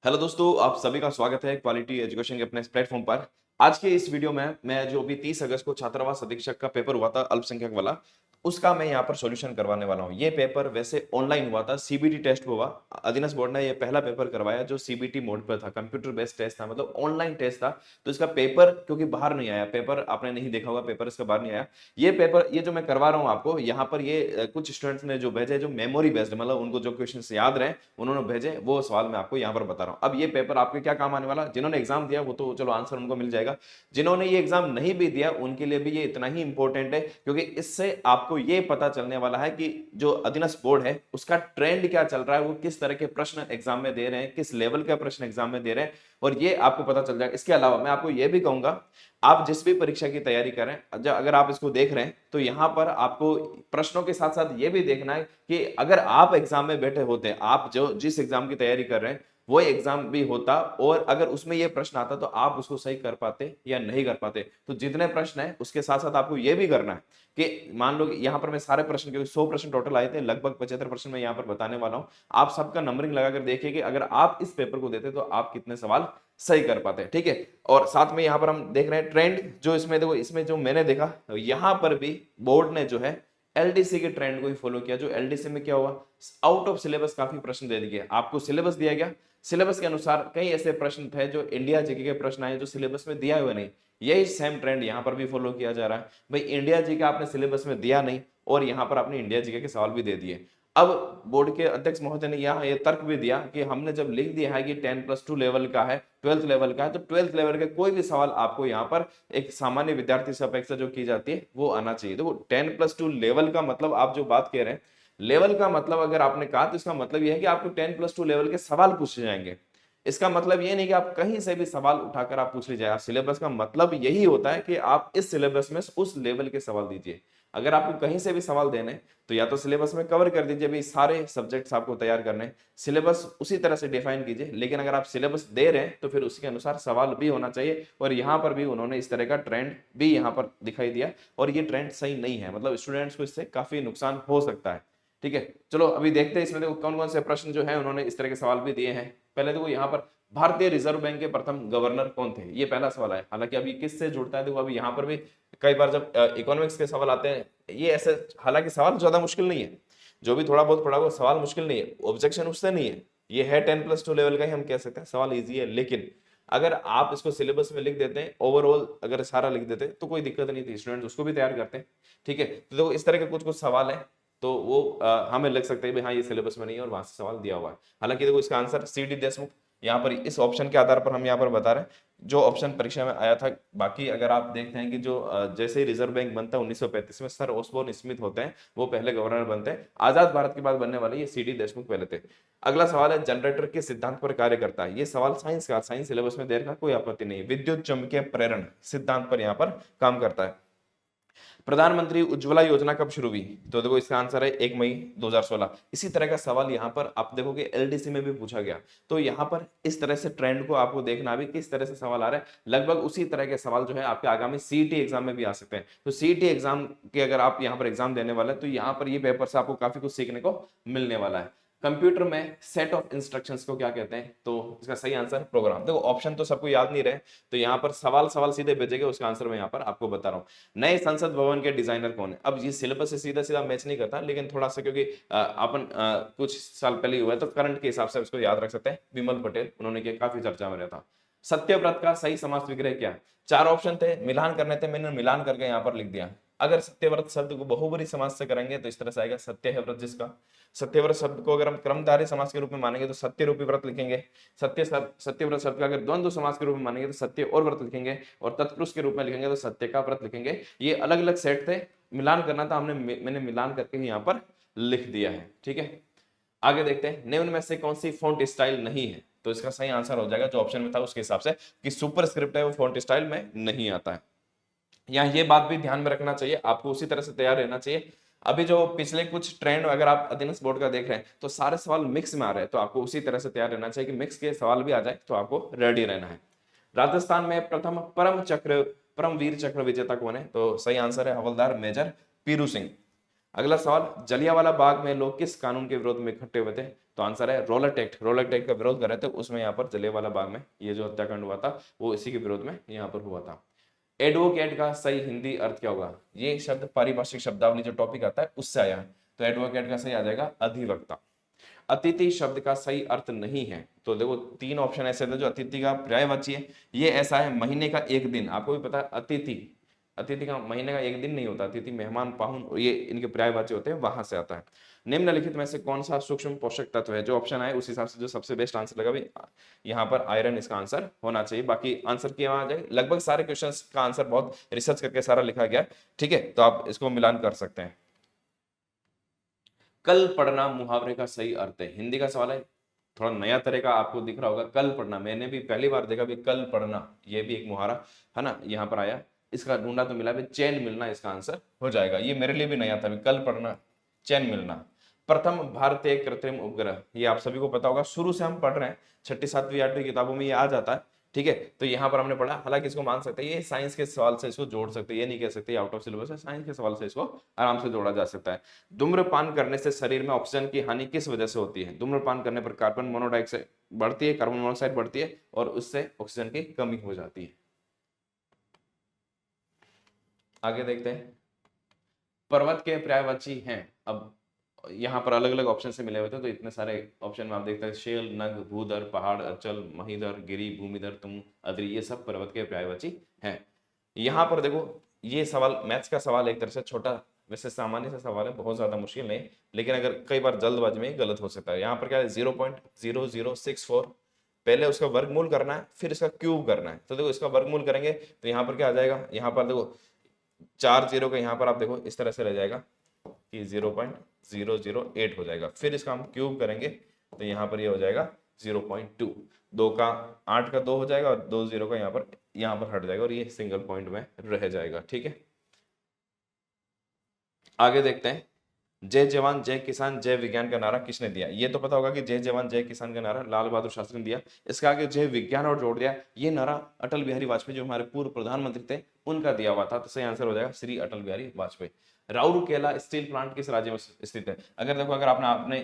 Hello दोस्तों, आप सभी का स्वागत है क्वालिटी एजुकेशन के अपने इस प्लेटफॉर्म पर। आज के इस वीडियो में मैं जो भी 30 अगस्त को छात्रावास अधीक्षक का पेपर हुआ था अल्पसंख्यक वाला, उसका मैं यहाँ पर सॉल्यूशन करवाने वाला हूँ। ये पेपर वैसे ऑनलाइन हुआ था, सीबीटी टेस्ट हुआ। अधीनस्थ बोर्ड ने ये पहला पेपर करवाया जो सीबीटी मोड पर था, कंप्यूटर बेस्ड टेस्ट था, मतलब ऑनलाइन टेस्ट था। तो इसका पेपर क्योंकि बाहर नहीं आया, पेपर आपने नहीं देखा होगा, पेपर इसका बाहर नहीं आया। ये पेपर ये जो मैं करवा रहा हूँ आपको यहाँ पर, ये कुछ स्टूडेंट्स ने जो भेजे, जो मेमोरी बेस्ड, मतलब उनको जो क्वेश्चन याद रहे उन्होंने भेजे, वो सवाल मैं आपको यहाँ पर बता रहा हूँ। अब ये पेपर आपके क्या काम आने वाला, जिन्होंने एग्जाम दिया वो तो चलो आंसर उनको मिल जाएगा, जिन्होंने ये एग्जाम नहीं भी दिया उनके लिए भी ये इतना ही इंपॉर्टेंट है, क्योंकि इससे आपको ये पता चलने वाला है कि जो अधीनस्थ बोर्ड है उसका ट्रेंड क्या चल रहा है, वो किस तरह के प्रश्न एग्जाम में दे रहे हैं, किस लेवल के प्रश्न एग्जाम में दे रहे हैं, और ये आपको पता चल जाएगा। इसके अलावा मैं आपको ये भी कहूंगा, आप जिस भी परीक्षा की तैयारी करें, अगर आप इसको देख रहे हैं तो यहां पर आपको प्रश्नों के साथ साथ ये भी देखना है कि अगर आप एग्जाम में बैठे होते, आप जो जिस एग्जाम की तैयारी कर रहे हैं वो एग्जाम भी होता और अगर उसमें ये प्रश्न आता तो आप उसको सही कर पाते या नहीं कर पाते। तो जितने प्रश्न है उसके साथ साथ आपको ये भी करना है कि मान लो कि यहाँ पर मैं सारे प्रश्न, क्योंकि 100 प्रश्न टोटल आए थे, लगभग 75 प्रश्न मैं यहाँ पर बताने वाला हूँ। आप सबका नंबरिंग लगाकर देखिए कि अगर आप इस पेपर को देते तो आप कितने सवाल सही कर पाते हैं, ठीक है। और साथ में यहाँ पर हम देख रहे हैं ट्रेंड, जो इसमें देखो, इसमें जो मैंने देखा यहाँ पर भी बोर्ड ने जो है एलडीसी के ट्रेंड को ही फॉलो किया। जो एलडीसी में क्या हुआ, आउट ऑफ सिलेबस काफी प्रश्न दे दिए, आपको सिलेबस दिया गया, सिलेबस के अनुसार कई ऐसे प्रश्न थे जो इंडिया जीके के प्रश्न आए जो सिलेबस में दिया हुआ नहीं। यही सेम ट्रेंड यहाँ पर भी फॉलो किया जा रहा है। भाई इंडिया जीके आपने सिलेबस में दिया नहीं और यहाँ पर आपने इंडिया जीके के सवाल भी दे दिए। अब बोर्ड के अध्यक्ष महोदय ने यहाँ ये तर्क भी दिया कि हमने जब लिख दिया है कि 10+2 लेवल का है, 12th लेवल का है, तो 12th लेवल के कोई भी सवाल आपको यहाँ पर एक सामान्य विद्यार्थी से अपेक्षा जो की जाती है वो आना चाहिए। देखो 10+2 लेवल का मतलब, आप जो बात कह रहे हैं लेवल का मतलब, अगर आपने कहा तो इसका मतलब यह है कि आपको 10+2 लेवल के सवाल पूछे जाएंगे। इसका मतलब ये नहीं कि आप कहीं से भी सवाल उठाकर आप पूछ लीजिए। आप सिलेबस का मतलब यही होता है कि आप इस सिलेबस में उस लेवल के सवाल दीजिए। अगर आपको कहीं से भी सवाल देने तो या तो सिलेबस में कवर कर दीजिए, भाई सारे सब्जेक्ट्स आपको तैयार करने हैं, सिलेबस उसी तरह से डिफाइन कीजिए। लेकिन अगर आप सिलेबस दे रहे हैं तो फिर उसके अनुसार सवाल भी होना चाहिए, और यहाँ पर भी उन्होंने इस तरह का ट्रेंड भी यहाँ पर दिखाई दिया, और ये ट्रेंड सही नहीं है, मतलब स्टूडेंट्स को इससे काफी नुकसान हो सकता है, ठीक है। चलो अभी देखते हैं इसमें देखो कौन कौन से प्रश्न जो है उन्होंने इस तरह के सवाल भी दिए हैं। पहले देखो यहाँ पर भारतीय रिजर्व बैंक के प्रथम गवर्नर कौन थे, ये पहला सवाल है। हालांकि अभी किससे जुड़ता है देखो, अभी यहाँ पर भी कई बार जब इकोनॉमिक्स के सवाल आते हैं ये ऐसे, हालांकि सवाल ज्यादा मुश्किल नहीं है, जो भी थोड़ा बहुत पढ़ा वो सवाल मुश्किल नहीं है, ऑब्जेक्शन उससे नहीं है, ये है 10+2 लेवल का ही हम कह सकते हैं, सवाल इजी है। लेकिन अगर आप इसको सिलेबस में लिख देते हैं, ओवरऑल अगर सारा लिख देते हैं तो कोई दिक्कत नहीं थी, स्टूडेंट्स उसको भी तैयार करते हैं, ठीक है। तो देखो इस तरह के कुछ कुछ सवाल है, तो वो हमें लग सकता है भाई हाँ ये सिलेबस में नहीं है और वहां से सवाल दिया हुआ है। हालांकि देखो इसका आंसर सी डी देशमुख, यहाँ पर इस ऑप्शन के आधार पर हम यहाँ पर बता रहे हैं जो ऑप्शन परीक्षा में आया था। बाकी अगर आप देखते हैं कि जो जैसे ही रिजर्व बैंक बनता है 1935 में, सर ओस्बोर्न स्मिथ होते हैं, वो पहले गवर्नर बनते हैं। आजाद भारत के बाद बनने वाले ये सी डी देशमुख पहले थे। अगला सवाल है जनरेटर के सिद्धांत पर कार्य करता है, ये सवाल साइंस का, साइंस सिलेबस में देर का कोई आपत्ति नहीं। विद्युत चुंबकीय प्रेरण सिद्धांत पर यहाँ पर काम करता है। प्रधानमंत्री उज्ज्वला योजना कब शुरू हुई, तो देखो इसका आंसर है 1 मई 2016। इसी तरह का सवाल यहाँ पर आप देखोगे एलडीसी में भी पूछा गया। तो यहाँ पर इस तरह से ट्रेंड को आपको देखना भी, किस तरह से सवाल आ रहा है, लगभग उसी तरह के सवाल जो है आपके आगामी सीईटी एग्जाम में भी आ सकते हैं। तो सीईटी एग्जाम के अगर आप यहाँ पर एग्जाम देने वाले हैं तो यहाँ पर ये पेपर से आपको काफी कुछ सीखने को मिलने वाला है। कंप्यूटर में सेट ऑफ इंस्ट्रक्शंस को क्या कहते हैं, तो इसका सही आंसर प्रोग्राम। देखो ऑप्शन तो सबको याद नहीं रहे, तो यहाँ पर सवाल सवाल सीधे भेजेंगे, उसका आंसर मैं यहाँ पर आपको बता रहा हूँ। नए संसद भवन के डिजाइनर कौन है, अब ये सिलेबस से सीधा सीधा मैच नहीं करता, लेकिन थोड़ा सा क्योंकि अपन कुछ साल पहले हुआ है तो करंट के हिसाब से इसको याद रख सकते हैं। विमल पटेल, उन्होंने किया, काफी चर्चा में रहता। सत्यव्रत का सही समास विग्रह क्या, चार ऑप्शन थे, मिलान करने थे, मैंने मिलान करके यहाँ पर लिख दिया। अगर सत्यव्रत शब्द को बहुबरी समास से करेंगे तो इस तरह से आएगा, सत्य है व्रत जिसका। सत्यव्रत शब्द को अगर हम क्रमधारय समास के रूप में मानेंगे तो सत्य रूपी व्रत लिखेंगे। सत्यव्रत शब्द का अगर द्वंद्व समास के रूप में मानेंगे तो सत्य और व्रत लिखेंगे, और तत्पुरुष के रूप में लिखेंगे तो सत्य का व्रत लिखेंगे। ये अलग अलग सेट थे, मिलान करना था, मैंने मिलान करके ही यहाँ पर लिख दिया है, ठीक है। आगे देखते हैं, निम्न में से कौन सी फॉन्ट स्टाइल नहीं है, तो इसका सही आंसर हो जाएगा जो ऑप्शन में था उसके हिसाब से, कि सुपर स्क्रिप्ट है वो फॉन्ट स्टाइल में नहीं आता है। यहाँ ये बात भी ध्यान में रखना चाहिए, आपको उसी तरह से तैयार रहना चाहिए। अभी जो पिछले कुछ ट्रेंड अगर आप अधीनस्थ बोर्ड का देख रहे हैं तो सारे सवाल मिक्स में आ रहे हैं, तो आपको उसी तरह से तैयार रहना चाहिए कि मिक्स के सवाल भी आ जाए, तो आपको रेडी रहना है। राजस्थान में प्रथम परमवीर चक्र विजेता कौन है, तो सही आंसर है हवलदार मेजर पीरू सिंह। अगला सवाल, जलियांवाला बाग में लोग किस कानून के विरोध में इकट्ठे हुए थे? तो आंसर है रोलट एक्ट। रोलट एक्ट का विरोध कर रहे थे, उसमें यहाँ पर जलियांवाला बाग में ये जो हत्याकांड हुआ था वो इसी के विरोध में यहाँ पर हुआ था। एडवोकेट का सही हिंदी अर्थ क्या होगा? ये शब्द पारिभाषिक शब्दावली जो टॉपिक आता है उससे आया है, तो एडवोकेट का सही आ जाएगा अधिवक्ता। अतिथि शब्द का सही अर्थ नहीं है, तो देखो 3 ऑप्शन ऐसे थे जो अतिथि का पर्यायवाची है। ये ऐसा है, महीने का एक दिन, आपको भी पता है अतिथि, अतिथि का महीने का एक दिन नहीं होता, अतिथि मेहमान पाहुन ये इनके पर्यायवाची होते हैं, वहां से आता है। निम्नलिखित में से कौन सा सूक्ष्म पोषक तत्व है? जो ऑप्शन आए उस हिसाब से जो सबसे बेस्ट आंसर लगा भी यहाँ पर आयरन इसका आंसर होना चाहिए। बाकी आंसर क्या आ जाए, लगभग सारे क्वेश्चंस का आंसर बहुत रिसर्च करके सारा लिखा गया, ठीक है, तो आप इसको मिलान कर सकते हैं। कल पढ़ना मुहावरे का सही अर्थ है, हिंदी का सवाल है, थोड़ा नया तरह का आपको दिख रहा होगा। कल पढ़ना, मैंने भी पहली बार देखा भी कल पढ़ना, ये भी एक मुहावरा है ना, यहाँ पर आया। इसका ढूंढा तो मिला भी चैन मिलना, इसका आंसर हो जाएगा। ये मेरे लिए भी नया था, भी कल पढ़ना चैन मिलना। प्रथम भारतीय कृत्रिम उपग्रह, ये आप सभी को पता होगा, शुरू से हम पढ़ रहे हैं, 6ठी 7वीं 8वीं किताबों में ये आ जाता है, ठीक है। तो यहाँ पर हमने पढ़ा, हालांकि इसको मान सकते हैं, ये साइंस के सवाल से इसको जोड़ सकते हैं, ये नहीं कह सकते आउट ऑफ सिलेबस है, साइंस के सवाल से इसको आराम से जोड़ा जा सकता है। धूम्रपान करने से शरीर में ऑक्सीजन की हानि किस वजह से होती है? धूम्रपान करने पर कार्बन मोनोऑक्साइड बढ़ती है, कार्बन मोनोऑक्साइड बढ़ती है और उससे ऑक्सीजन की कमी हो जाती है। आगे देखते हैं, पर्वत के पर्यायवाची हैं। अब यहाँ पर अलग अलग ऑप्शन से मिले हुए थे, तो इतने सारे ऑप्शन में आप देखते हैं, शेल, नग, भूधर, पहाड़, अचल, महीधर, गिरी, भूमिधर, तुम, अद्री, ये सब पर्वत के पर्यायवाची हैं। यहाँ पर देखो, ये सवाल मैथ्स का सवाल, एक तरह से छोटा, वैसे सामान्य सा सवाल है, बहुत ज्यादा मुश्किल नहीं, लेकिन अगर कई बार जल्दबाजी में गलत हो सकता है। यहाँ पर क्या है, 0.0064, पहले उसका वर्गमूल करना है, फिर इसका क्यूब करना है। तो देखो इसका वर्गमूल करेंगे तो यहाँ पर क्या आ जाएगा, यहाँ पर देखो 4 जीरो का, यहाँ पर आप देखो इस तरह से रह जाएगा कि 0.008 हो जाएगा। फिर इसका हम क्यूब करेंगे तो यहाँ पर ये हो जाएगा 0.2, 2 का 8 का 2 हो जाएगा और 2 0 का यहाँ पर हट जाएगा और ये सिंगल पॉइंट में रह जाएगा, ठीक है। आगे देखते हैं, जय जवान जय किसान जय विज्ञान का नारा किसने दिया? ये तो पता होगा कि जय जवान जय किसान का नारा लाल बहादुर शास्त्री ने दिया। इसका आगे जय विज्ञान और जोड़ दिया, ये नारा अटल बिहारी वाजपेयी जो हमारे पूर्व प्रधानमंत्री थे उनका दिया हुआ था, तो सही आंसर हो जाएगा श्री अटल बिहारी वाजपेयी। राउरकेला स्टील प्लांट किस राज्य में स्थित है? अगर देखो, अगर आपने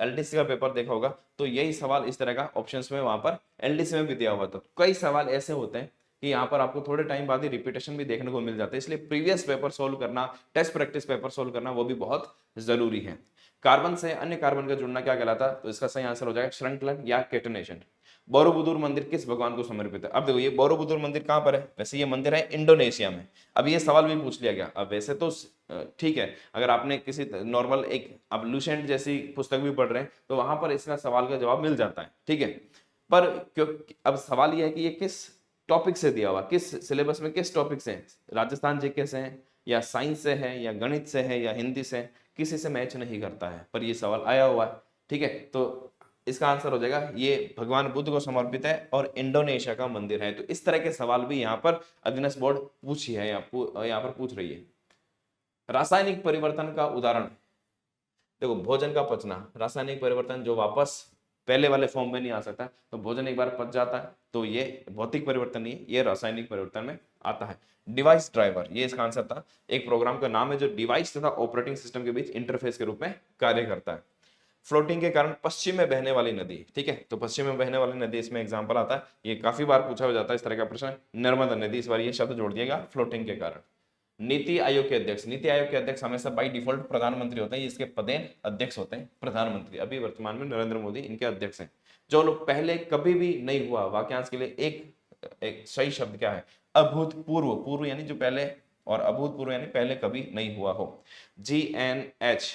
एलडीसी का पेपर देखा होगा तो यही सवाल इस तरह का ऑप्शंस में वहां पर एलडीसी में भी दिया हुआ था। कई सवाल ऐसे होते हैं कि यहाँ पर आपको थोड़े टाइम बाद ही रिपीटेशन भी देखने को मिल जाता है, इसलिए प्रीवियस पेपर सोल्व करना, टेस्ट प्रैक्टिस पेपर सोल्व करना वो भी बहुत जरूरी है। कार्बन से अन्य कार्बन का जुड़ना क्या कहलाता है? तो इसका सही आंसर हो जाएगा श्रृंखलन या केटनेशन। बोरोबुदुर मंदिर किस भगवान को समर्पित है? अब देखो, ये बोरोबुदुर मंदिर कहां पर है? वैसे ये मंदिर है इंडोनेशिया में। अब ये सवाल भी पूछ लिया गया। अब वैसे तो ठीक है, अगर आपने किसी नॉर्मल एक अब लूसेंट जैसी पुस्तक भी पढ़ रहे हैं तो वहां पर इसका सवाल का जवाब मिल जाता है, ठीक है। पर क्योंकि अब सवाल यह है कि ये किस टॉपिक से दिया हुआ, किस सिलेबस में किस टॉपिक से है, राजस्थान जीके से है या साइंस से है या गणित से है या हिंदी से, किसी से मैच नहीं करता है, पर ये सवाल आया हुआ है, ठीक है। तो इसका आंसर हो जाएगा ये भगवान बुद्ध को समर्पित है और इंडोनेशिया का मंदिर है। तो इस तरह के सवाल भी यहाँ पर अग्निश बोर्ड पूछी है, यहाँ पर पूछ रही है। रासायनिक परिवर्तन का उदाहरण, देखो भोजन का पचना, रासायनिक परिवर्तन जो वापस पहले वाले फॉर्म में नहीं आ सकता, तो भोजन एक बार पच जाता है तो ये भौतिक परिवर्तन नहीं है, ये रासायनिक परिवर्तन में आता है। डिवाइस ड्राइवर, ये इसका आंसर था, एक प्रोग्राम का नाम है जो डिवाइस तथा ऑपरेटिंग सिस्टम के बीच इंटरफेस के रूप में कार्य करता है। फ्लोटिंग के कारण पश्चिम में बहने वाली नदी, ठीक है, तो पश्चिम में बहने वाली नदी इसमें एग्जांपल आता है, ये काफी बार पूछा हो जाता है इस तरह का प्रश्न, नर्मदा नदी, इस बार ये शब्द जोड़ दिएगा फ्लोटिंग के कारण। नीति आयोग के अध्यक्ष, नीति आयोग के अध्यक्ष हमेशा बाई डिफॉल्ट प्रधानमंत्री होते हैं, इसके पदेन अध्यक्ष होते हैं प्रधानमंत्री। अभी वर्तमान में नरेंद्र मोदी इनके अध्यक्ष हैं। जो लोग पहले कभी भी नहीं हुआ, वाक्यांश के लिए एक सही शब्द क्या है? अभूतपूर्व, पूर्व यानी जो पहले, और अभूतपूर्व यानी पहले कभी नहीं हुआ हो। GNH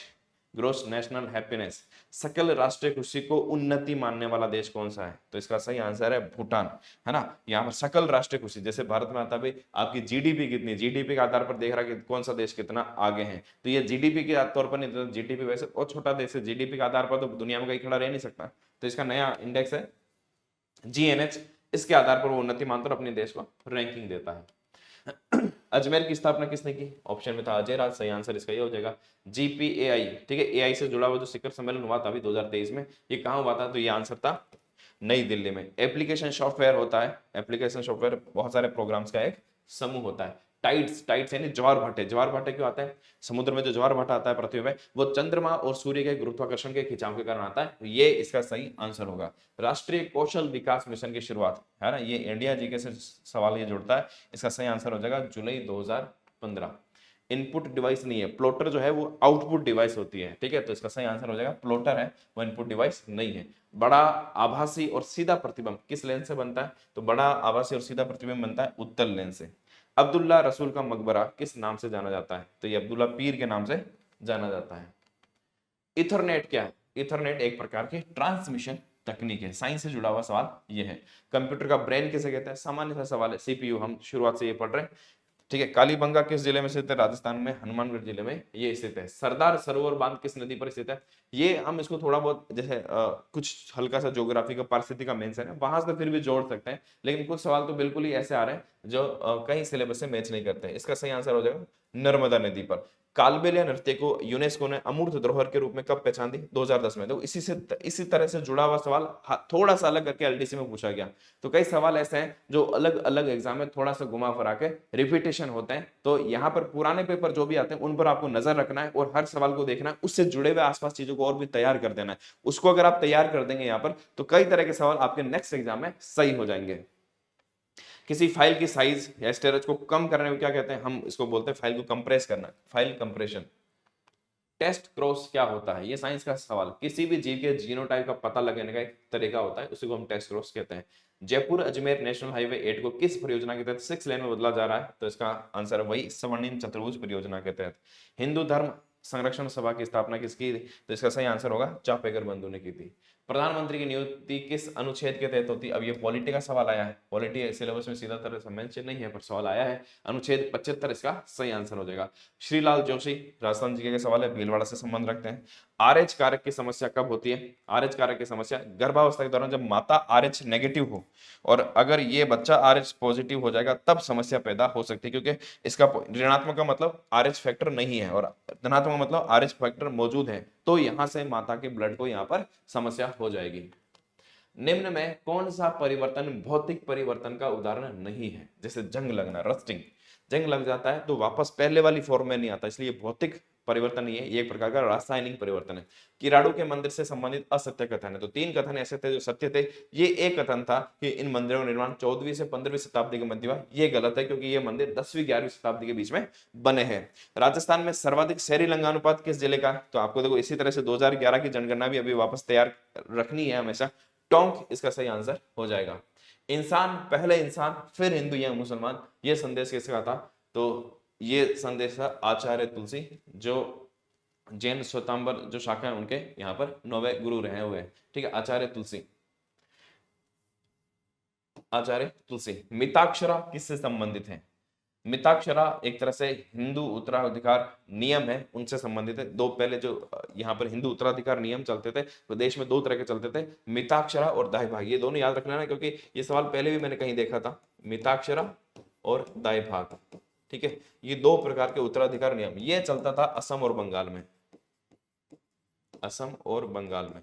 ग्रोस नेशनल हैप्पीनेस, सकल राष्ट्रीय खुशी को उन्नति मानने वाला देश कौन सा है? तो इसका सही आंसर है भूटान, है ना। यहाँ पर सकल राष्ट्रीय खुशी, जैसे भारत में आता भी आपकी जीडीपी कितनी, जीडीपी के आधार पर देख रहा है कि कौन सा देश कितना आगे है, तो ये जीडीपी के तौर पर नहीं, तो जीडीपी वैसे और छोटा देश है, जीडीपी के आधार पर तो दुनिया में कहीं खड़ा रह नहीं सकता, तो इसका नया इंडेक्स है GNH, इसके आधार पर वो उन्नति मानकर अपने देश को रैंकिंग देता है। अजमेर की स्थापना किसने की? ऑप्शन में था अजय राज, सही आंसर इसका ये हो जाएगा GPAI, ठीक है, AI से जुड़ा हुआ जो शिखर सम्मेलन हुआ था अभी 2023 में, ये कहाँ हुआ था? तो ये आंसर था नई दिल्ली में। एप्लीकेशन सॉफ्टवेयर होता है, एप्लीकेशन सॉफ्टवेयर बहुत सारे प्रोग्राम्स का एक समूह होता है। टाइड्स यानी ज्वार भाटे। ज्वार भाटे क्यों आते हैं? समुद्र में जो ज्वार भाटा आता है पृथ्वी में, वो चंद्रमा और सूर्य के गुरुत्वाकर्षण के खिंचाव के कारण आता है। तो ये इसका सही आंसर होगा। राष्ट्रीय कौशल विकास मिशन की शुरुआत, है ना, ये इंडिया जीके से सवाल ये जुड़ता है। इसका सही आंसर हो जाएगा जुलाई 2015। इनपुट डिवाइस नहीं है, प्लॉटर जो है वो आउटपुट डिवाइस होती है, ठीक है, तो इसका सही आंसर हो जाएगा प्लॉटर है, वो इनपुट डिवाइस नहीं है। बड़ा आभासी और सीधा प्रतिबिंब किस लेंस से बनता है? तो बड़ा आभासी और सीधा प्रतिबिंब बनता है उत्तल लेंस से। अब्दुल्ला रसूल का मकबरा किस नाम से जाना जाता है? तो ये अब्दुल्ला पीर के नाम से जाना जाता है। इथरनेट क्या है? इथरनेट एक प्रकार की ट्रांसमिशन तकनीक है। साइंस से जुड़ा हुआ सवाल ये है। कंप्यूटर का ब्रेन किसे कहते हैं? सामान्य सा सवाल है, सीपीयू, हम शुरुआत से ये पढ़ रहे हैं, ठीक है। कालीबंगा किस जिले में स्थित है? राजस्थान में हनुमानगढ़ जिले में ये स्थित है। सरदार सरोवर बांध किस नदी पर स्थित है? ये हम इसको थोड़ा बहुत जैसे कुछ हल्का सा ज्योग्राफी का पारिस्थितिकी का मेंशन है, वहां से फिर भी जोड़ सकते हैं, लेकिन कुछ सवाल तो बिल्कुल ही ऐसे आ रहे हैं जो कहीं सिलेबस से मैच नहीं करते हैं। इसका सही आंसर हो जाएगा नर्मदा नदी पर। कालबेलिया नृत्य को यूनेस्को ने अमूर्त धरोहर के रूप में कब पहचान दी? 2010 में। तो इसी तरह से जुड़ा हुआ सवाल थोड़ा सा अलग करके एलडीसी में पूछा गया। तो कई सवाल ऐसे हैं जो अलग अलग एग्जाम में थोड़ा सा घुमा फिरा के रिपीटेशन होते हैं। तो यहाँ पर पुराने पेपर जो भी आते हैं उन पर आपको नजर रखना है और हर सवाल को देखना है, उससे जुड़े हुए आसपास चीजों को और भी तैयार कर देना है। उसको अगर आप तैयार कर देंगे यहाँ पर, तो कई तरह के सवाल आपके नेक्स्ट एग्जाम में सही हो जाएंगे। किसी फाइल की साइज या स्टोरेज को कम करने को क्या कहते हैं? हम इसको बोलते हैं फाइल को कंप्रेस करना, फाइल कंप्रेशन। टेस्ट क्रॉस क्या होता है? ये साइंस का सवाल। किसी भी जीव के जीनोटाइप का पता लगाने का एक तरीका होता है, उसी को हम टेस्ट क्रॉस कहते हैं। जयपुर अजमेर नेशनल हाईवे 8 को किस परियोजना के तहत 6 लेन में बदला जा रहा है? तो इसका आंसर है वही स्वर्णिम चतुर्भुज परियोजना के तहत। हिंदू धर्म संरक्षण सभा की स्थापना किसकी? तो इसका सही आंसर होगा चापेकर बंधु ने की थी। प्रधानमंत्री की नियुक्ति किस अनुच्छेद के तहत होती है? अब ये पॉलिटी का सवाल आया है, पॉलिटी सिलेबस में सीधा तरह से मेंशन नहीं है पर सवाल आया है। अनुच्छेद 75 इसका सही आंसर हो जाएगा। श्रीलाल जोशी राजस्थान जी के सवाल है, भीलवाड़ा से संबंध रखते हैं। आरएच कारक की समस्या कब होती है? आरएच कारक की समस्या गर्भावस्था के दौरान, जब माता आरएच नेगेटिव हो और अगर ये बच्चा आरएच पॉजिटिव हो जाएगा तब समस्या पैदा हो सकती है, क्योंकि इसका ऋणात्मक का मतलब आरएच फैक्टर नहीं है और धनात्मक मतलब आरएच फैक्टर मौजूद है, तो यहां से माता के ब्लड को यहां पर समस्या हो जाएगी। निम्न में कौन सा परिवर्तन भौतिक परिवर्तन का उदाहरण नहीं है? जैसे जंग लगना, रस्टिंग, जंग लग जाता है तो वापस पहले वाली फॉर्म में नहीं आता, इसलिए भौतिक परिवर्तन नहीं है, ये एक प्रकार का रासायनिक परिवर्तन है। किराड़ू के मंदिर से संबंधित असत्य कथन है। तो 3 कथन ऐसे थे जो सत्य थे। ये एक कथन था कि इन मंदिरों का निर्माण 14वीं से 15वीं शताब्दी के मध्य हुआ, ये गलत है क्योंकि ये मंदिर 10वीं 11वीं शताब्दी के बीच में बने हैं। राजस्थान में सर्वाधिक शहरी लिंगानुपात किस जिले का? तो आपको देखो इसी तरह से 2011 की जनगणना भी अभी वापस तैयार रखनी है हमेशा। टोंक इसका सही आंसर हो जाएगा। इंसान पहले इंसान फिर हिंदू या मुसलमान, ये संदेश किसका था? तो ये संदेश था आचार्य तुलसी, जो जैन श्वेतांबर जो शाखा है उनके यहाँ पर 9वें गुरु रहे हुए हैं, ठीक है, आचार्य तुलसी। आचार्य तुलसी। मिताक्षरा किससे संबंधित है? मिताक्षरा एक तरह से हिंदू उत्तराधिकार नियम है उनसे संबंधित है। दो पहले जो यहाँ पर हिंदू उत्तराधिकार नियम चलते थे तो देश में 2 तरह के चलते थे, मिताक्षरा और दाई भाग, ये दोनों याद रखना है क्योंकि ये सवाल पहले भी मैंने कहीं देखा था। मिताक्षरा और दाई भाग, ठीक है, ये 2 प्रकार के उत्तराधिकार नियम ये चलता था असम और बंगाल में, असम और बंगाल में,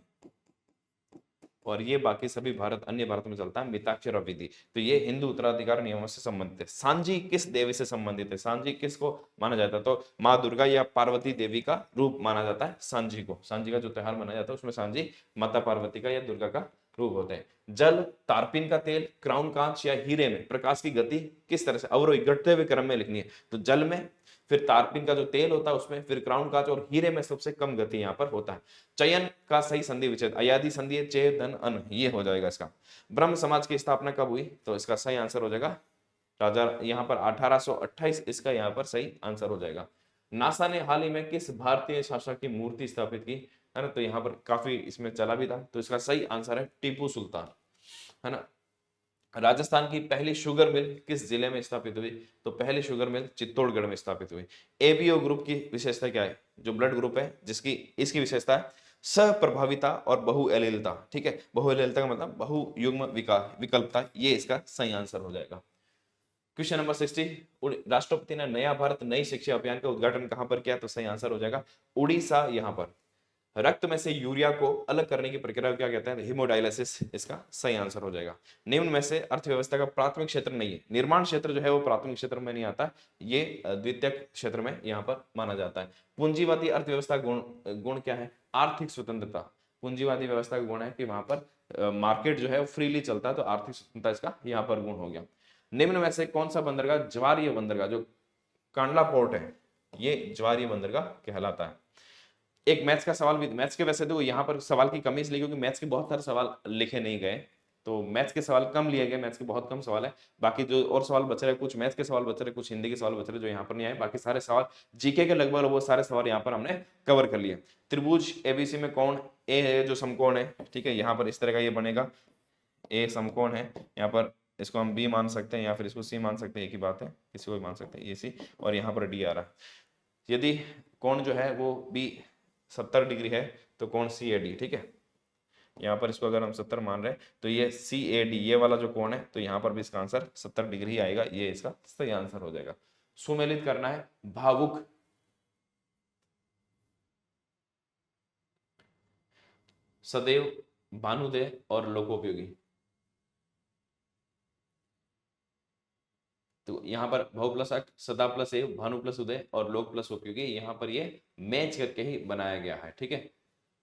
और ये बाकी सभी भारत अन्य भारत में चलता है मिताक्षर विधि। तो ये हिंदू उत्तराधिकार नियमों से संबंधित है। सांझी किस देवी से संबंधित है? सांझी किसको माना जाता है? तो माँ दुर्गा या पार्वती देवी का रूप माना जाता है सांझी को। सांझी का जो त्योहार मनाया जाता है उसमें सांझी माता पार्वती का या दुर्गा का रूप होते हैं। जल, तारपीन का तेल, क्राउन कांच या हीरे में प्रकाश की गति किस तरह से अवरोही घटते हुए क्रम में लिखनी है? तो जल में, फिर तारपीन का जो तेल होता है उसमें, फिर क्राउन कांच और हीरे में सबसे कम गति यहाँ पर होता है। चयन का सही संधि विच्छेद अयादि संधि है, चे धन अन, ये हो जाएगा इसका। ब्रह्म समाज की स्थापना कब हुई? तो इसका सही आंसर हो जाएगा राजा यहाँ पर 1828, इसका यहाँ पर सही आंसर हो जाएगा। नासा ने हाल ही में किस भारतीय शासक की मूर्ति स्थापित की? है ना, तो यहाँ पर काफी इसमें चला भी था, तो इसका सही आंसर है टीपू सुल्तान, है ना। राजस्थान की पहली शुगर मिल किस जिले में स्थापित हुई? तो पहली शुगर मिल चित्तौड़गढ़ में स्थापित हुई। एबीओ ग्रुप की विशेषता क्या है? जो ब्लड ग्रुप है जिसकी इसकी विशेषता है सप्रभाविता और बहुएलिलता, ठीक है, बहुएलिलता का मतलब बहुयुग्म विकल्पता, ये इसका सही आंसर हो जाएगा। क्वेश्चन नंबर 60, राष्ट्रपति ने नया भारत नई शिक्षा अभियान का उद्घाटन कहां पर किया? तो सही आंसर हो जाएगा उड़ीसा, यहाँ पर रक्त में से यूरिया को अलग करने की प्रक्रिया को क्या कहते हैं? हीमोडायलिसिस इसका सही आंसर हो जाएगा। निम्न में से अर्थव्यवस्था का प्राथमिक क्षेत्र नहीं है। निर्माण क्षेत्र जो है वो प्राथमिक क्षेत्र में नहीं आता, ये द्वितीयक क्षेत्र में यहाँ पर माना जाता है। पूंजीवादी अर्थव्यवस्था गुण गुण क्या है? आर्थिक स्वतंत्रता। पूंजीवादी व्यवस्था का गुण है कि वहां पर मार्केट जो है वो फ्रीली चलता है, तो आर्थिक स्वतंत्रता इसका यहाँ पर गुण हो गया। निम्न में से कौन सा बंदरगाह ज्वारीय बंदरगाह, जो कांडला पोर्ट है, ये ज्वारीय बंदरगाह कहलाता है। एक मैथ्स का सवाल भी, मैथ्स के वैसे तो यहाँ पर सवाल की कमी इसलिए क्योंकि मैथ्स के बहुत सारे सवाल लिखे नहीं गए, तो मैथ्स के सवाल कम लिए गए, मैथ्स के बहुत कम सवाल है। बाकी जो और सवाल बच रहे, कुछ मैथ्स के सवाल बच रहे, कुछ हिंदी के सवाल बच रहे जो यहाँ पर नहीं आए, बाकी सारे सवाल जीके के लगभग वो सारे सवाल यहाँ पर हमने कवर कर लिए। त्रिभुज एबीसी में कौन ए है जो समकोण है, ठीक है, यहाँ पर इस तरह का ये बनेगा, ए समकोण है, यहाँ पर इसको हम बी मान सकते हैं या फिर इसको सी मान सकते हैं, एक ही बात है, किसी को भी मान सकते हैं, ये सी, और यहाँ पर डी आ रहा है। यदि कोण जो है वो बी 70 डिग्री है तो कोण सी ए डी, ठीक है, यहाँ पर इसको अगर हम 70 मान रहे हैं तो ये सी ए डी ये वाला जो कोण है, तो यहाँ पर भी इसका आंसर 70 डिग्री ही आएगा, ये इसका सही आंसर हो जाएगा। सुमेलित करना है, भावुक, सदैव, भानुदय और लोकोपयोगी। तो यहाँ पर भाव प्लस अक, सदा प्लस एव, भानु प्लस उदय और लोक प्लस उपयोगी, यहाँ पर ये मैच करके ही बनाया गया है, ठीक है,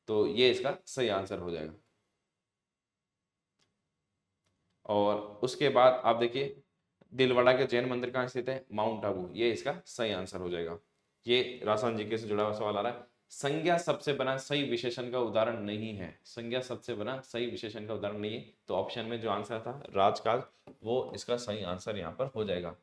तो ये इसका सही आंसर हो जाएगा। और उसके बाद आप देखिए दिलवाड़ा के जैन मंदिर कहाँ स्थित है? माउंट आबू, ये इसका सही आंसर हो जाएगा। ये राजस्थान जीके से जुड़ा हुआ सवाल आ रहा है। संज्ञा सबसे बना सही विशेषण का उदाहरण नहीं है। संज्ञा सबसे बना सही विशेषण का उदाहरण नहीं है, तो ऑप्शन में जो आंसर था राजकाज, वो इसका सही आंसर यहाँ पर हो जाएगा।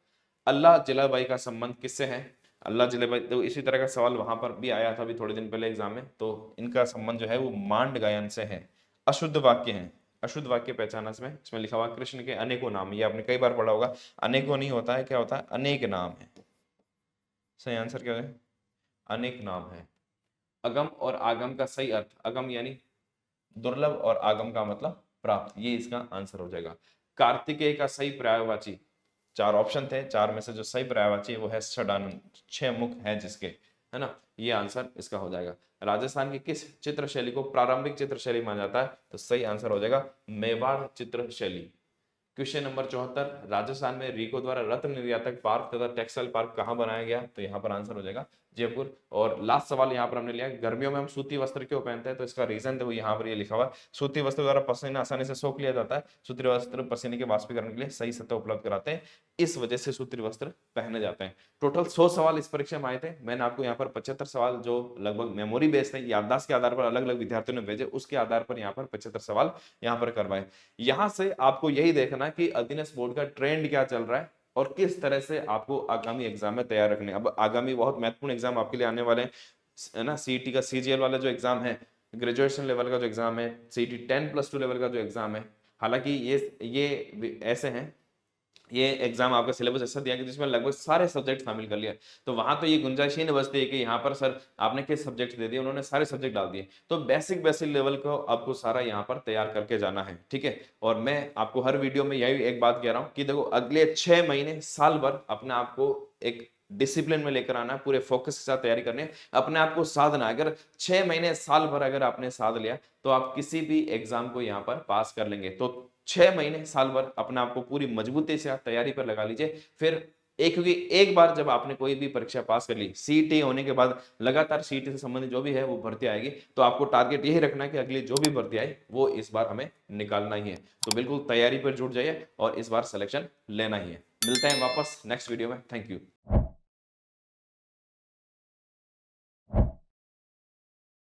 अल्लाह जिलाबाई का संबंध किससे है? अल्लाह जिलाबाई, तो इसी तरह का सवाल वहां पर भी आया था अभी थोड़े दिन पहले एग्जाम में, तो इनका संबंध जो है वो मांड गायन से है। अशुद्ध वाक्य है, अशुद्ध वाक्य पहचाना इसमें लिखा हुआ कृष्ण के अनेकों नाम, ये आपने कई बार पढ़ा होगा। अनेकों नहीं होता है, क्या होता है? अनेक नाम है। सही आंसर क्या है? अनेक नाम है। अगम और आगम का सही अर्थ, अगम यानी दुर्लभ और आगम का मतलब प्राप्त, ये इसका आंसर हो जाएगा। कार्तिकेय का सही पर्यायवाची, चार ऑप्शन थे, चार में से जो सही पर्यायवाची है वो है षडानंद, 6 मुख है जिसके, है ना, ये आंसर इसका हो जाएगा। राजस्थान की किस चित्र शैली को प्रारंभिक चित्र शैली माना जाता है? तो सही आंसर हो जाएगा मेवाड़ चित्र शैली। क्वेश्चन नंबर 74, राजस्थान में रीको द्वारा रत्न निर्यातक पार्क तथा टेक्सटाइल पार्क कहां बनाया गया? तो यहाँ पर आंसर हो जाएगा जयपुर। और लास्ट सवाल यहाँ पर हमने लिया, गर्मियों में हम सूती वस्त्र क्यों पहनते हैं? तो इसका रीजन देखो यहाँ पर ये लिखा हुआ है, सूती वस्त्र द्वारा पसीना आसानी से सोख लिया जाता है। सूती वस्त्र पसीने के वाष्पीकरण के लिए सही सतह उपलब्ध कराते हैं, इस वजह से सूती वस्त्र पहने जाते हैं। टोटल 100 सवाल इस परीक्षा में आए थे। मैंने आपको यहाँ पर 75 सवाल जो लगभग मेमोरी बेस्ड है, याददाश्त के आधार पर अलग अलग विद्यार्थियों ने भेजे, उसके आधार पर यहाँ पर 75 सवाल यहाँ पर करवाए। यहाँ से आपको यही देखना कि अधीनस्थ बोर्ड का ट्रेंड क्या चल रहा है और किस तरह से आपको आगामी एग्जाम में तैयार रखने। अब आगामी बहुत महत्वपूर्ण एग्जाम आपके लिए आने वाले हैं, है ना। सीईटी का सीजीएल वाला जो एग्जाम है, ग्रेजुएशन लेवल का जो एग्जाम है, सीईटी 10+2 लेवल का जो एग्जाम है, हालांकि ये ऐसे हैं, ये एग्जाम आपका सिलेबस ऐसा दिया कि जिसमें लगभग सारे सब्जेक्ट शामिल कर लिया, तो वहां तो ये गुंजाइश ही नहीं बचती है कि यहाँ पर सर आपने किस सब्जेक्ट दे दिए, उन्होंने सारे सब्जेक्ट डाल दिए। तो बेसिक लेवल को आपको सारा यहाँ पर तैयार करके जाना है, ठीक है। और मैं आपको हर वीडियो में यही एक बात कह रहा हूँ कि देखो अगले 6 महीने साल भर अपने आप को एक डिसिप्लिन में लेकर आना है, पूरे फोकस के साथ तैयारी करनी है, अपने आप को साधना। अगर 6 महीने साल भर अगर आपने साध लिया तो आप किसी भी एग्जाम को यहाँ पर पास कर लेंगे। तो 6 महीने साल भर अपने आप को पूरी मजबूती से आप तैयारी पर लगा लीजिए। फिर क्योंकि एक बार जब आपने कोई भी परीक्षा पास कर ली, सीईटी होने के बाद लगातार सीईटी से संबंधित जो भी है वो भर्ती आएगी, तो आपको टारगेट यही रखना है कि अगली जो भी भर्ती आए वो इस बार हमें निकालना ही है। तो बिल्कुल तैयारी पर जुट जाइए और इस बार सिलेक्शन लेना ही है। मिलते हैं वापस नेक्स्ट वीडियो में। Thank you.